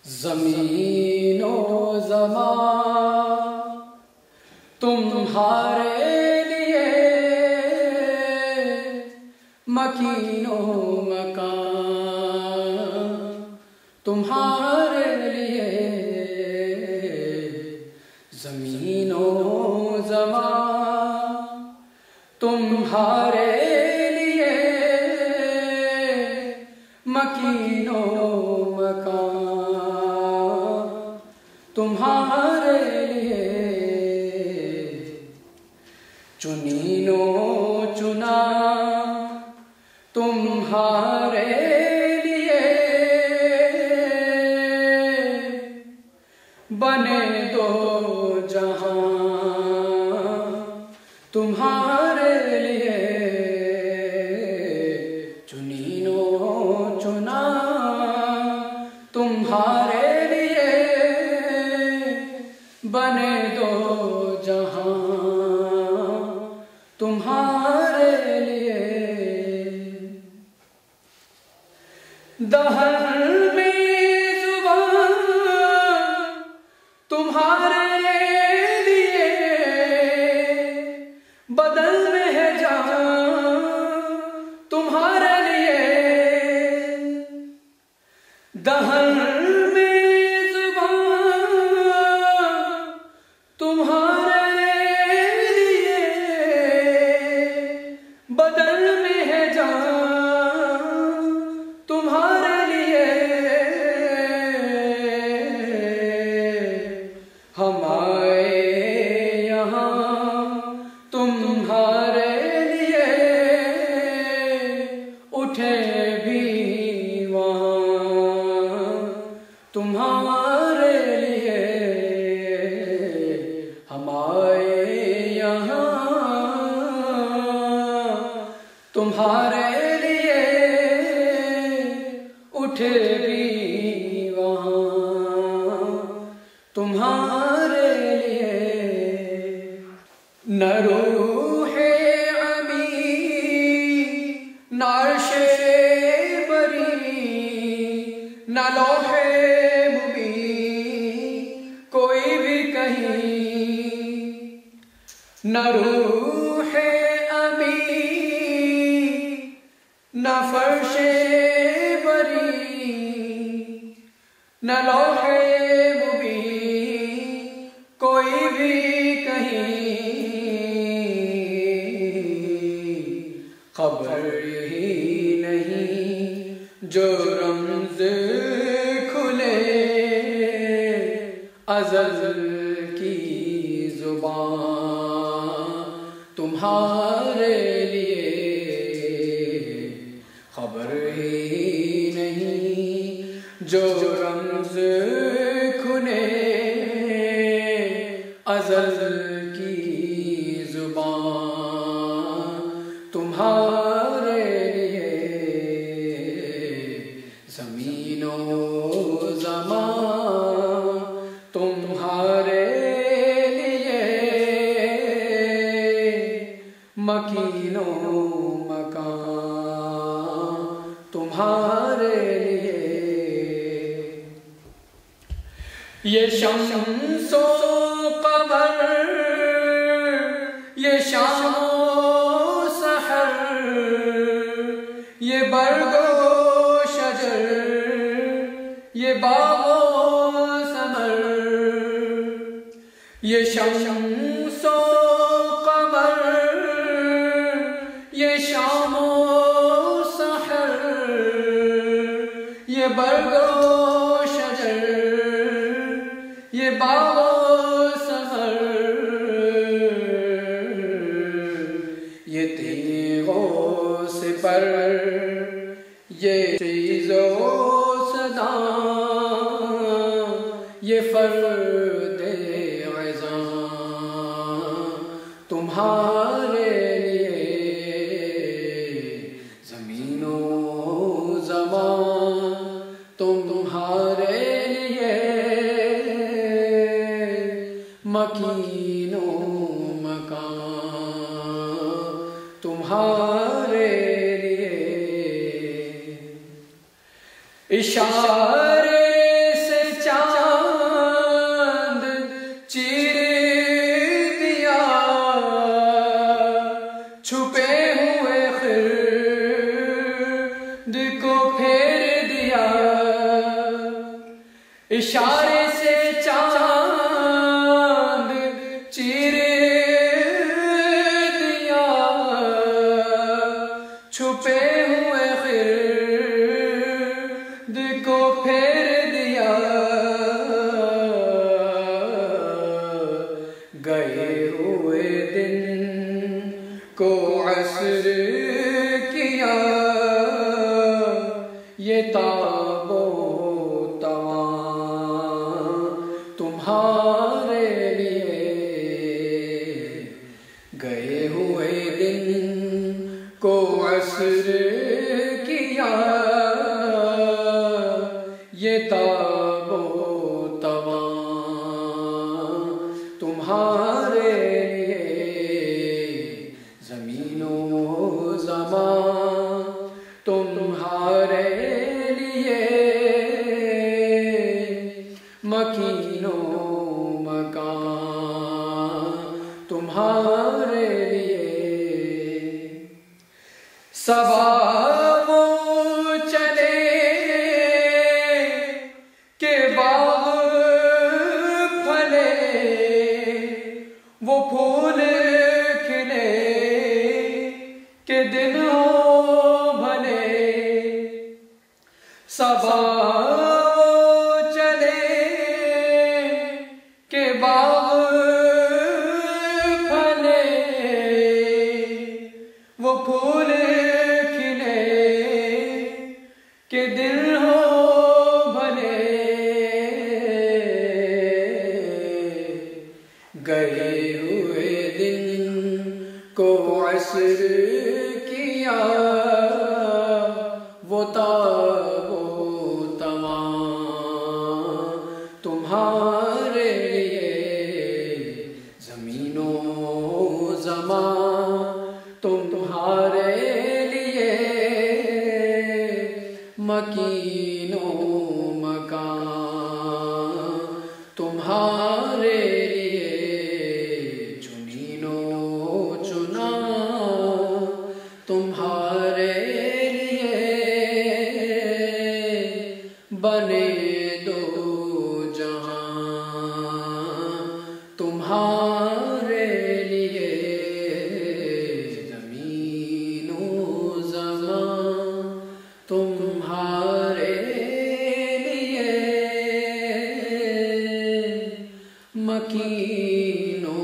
ज़मीनो ज़मान तुम्हारे लिए, मकीनो मकान तुम्हारे लिए। ज़मीनो ज़मान तुम्हारे लिए, मकीनो मकान तुम्हारे लिए। चुनीनो चुना तुम्हारे लिए, बने दो जहां तुम्हारे लिए। चुनीनो चुना तुम्हारे लिए, बने दो जहां तुम्हारे लिए। दहन में जुबान तुम्हारे लिए, बदल में है जान तुम्हारे लिए। दहन में जुबान तुम्हारे लिए, बदल में है जान तुम्हारे लिए। हम आए यहाँ तुम्हारे लिए, उठे भी वहाँ तुम्हारे लिए। हम आए यहाँ तुम्हारे लिए, उठे भी वहाँ तुम्हारे लिए। न रूहे अमी न अर्शे बरी, न लौहे मुबी कोई भी कहीं। न रूहे अमी न फर्शे बरी, न लौहे मुबी कोई भी कहीं। खबर यही नहीं जो रमज़ खुले अज़ल की ज़ुबान तुम्हारे लिए। खबर ही नहीं जो रमज़ खुले अज़ल की ज़ुबान तुम्हारे लिए। ज़मीनो ज़मान तुम्हारे लिए, मकीनो मकान तुम्हारे लिए। ये शम्सो कमर, ये शामो सहर, ये बरगो शजर, ये बागो समर। ये शम्सो कमर, ये शामो सहर, ये बरगो शजर, ये बागो समर। ये तीगो सिपर, ये चीज़ो सदा, ये फर्दे ग़िज़ा तुम्हारे लिए। ज़मीनो ज़मान तुम्हारे लिए, मकीनो मकान तुम्हारे लिए। इशारे से इशारे से चांद चीर दिया, छुपे हुए गिर्द को फेर दिया। गए हुए दिन को असर किया, ये ताबो तवा तुम्हारे लिए। गए हुए दिन को असर किया, ये ताबो तवा तुम्हारे लिए। ज़मीनो ज़मान तुम्हारे लिए, मकीनो मकान तुम्हारे लिए। सबाब चले के बाग फले, वो फूल खिले के दिन हो भले। सबाब चले के बाग फले, वो फूल खिले के दिन हो भले। गए हुए दिन को असर किया, वो ताबो तवा तुम्हारे लिए। ज़मीनो ज़मान तुम्हारे लिए, मकीनो मकान तुम्हारे लिए। चुनीनो चुना तुम्हारे लिए, बने दो जहां तुम्हारे लिए। ज़मीनो ज़मान तुम्हारे लिए, मकीनो